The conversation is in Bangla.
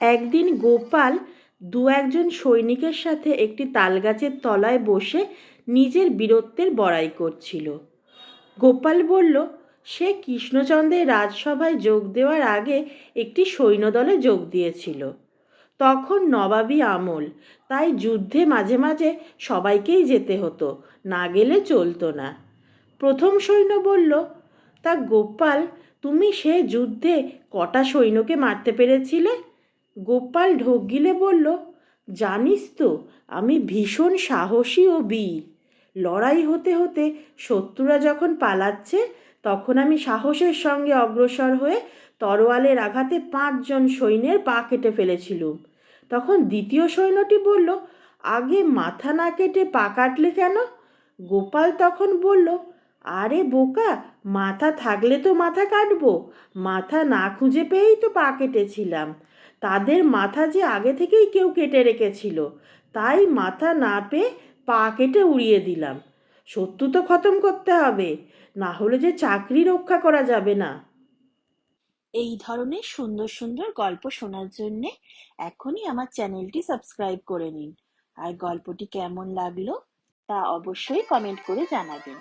একদিন গোপাল দু একজন সৈনিকের সাথে একটি তালগাছের তলায় বসে নিজের বীরত্বের বড়াই করছিল। গোপাল বলল, সে কৃষ্ণচন্দ্রের রাজসভায় যোগ দেওয়ার আগে একটি সৈন্যদলে যোগ দিয়েছিল। তখন নবাবী আমল, তাই যুদ্ধে মাঝে মাঝে সবাইকেই যেতে হতো, না গেলে চলতো না। প্রথম সৈন্য বলল, তা গোপাল, তুমি সে যুদ্ধে কটা সৈন্যকে মারতে পেরেছিলে? গোপাল ঢোক গিলে বলল, জানিস তো আমি ভীষণ সাহসী ও বীর। লড়াই হতে হতে শত্রুরা যখন পালাচ্ছে, তখন আমি সাহসের সঙ্গে অগ্রসর হয়ে তরোয়ালের আঘাতে 5 জন সৈন্যের পা কেটে ফেলেছিলুম। তখন দ্বিতীয় সৈন্যটি বলল, আগে মাথা না কেটে পা কাটলে কেন? গোপাল তখন বলল, আরে বোকা, মাথা থাকলে তো মাথা কাটবো, মাথা না খুঁজে পেয়েই তো পা কেটেছিলাম। তাদের মাথা যে আগে থেকেই কেউ কেটে রেখেছিল, তাই মাথা না পেয়ে পা কেটে উড়িয়ে দিলাম। শত্রু তো খতম করতে হবে, না হলে যে চাকরি রক্ষা করা যাবে না। এই ধরনের সুন্দর সুন্দর গল্প শোনার জন্যে এখনই আমার চ্যানেলটি সাবস্ক্রাইব করে নিন। আর গল্পটি কেমন লাগলো তা অবশ্যই কমেন্ট করে জানাবেন।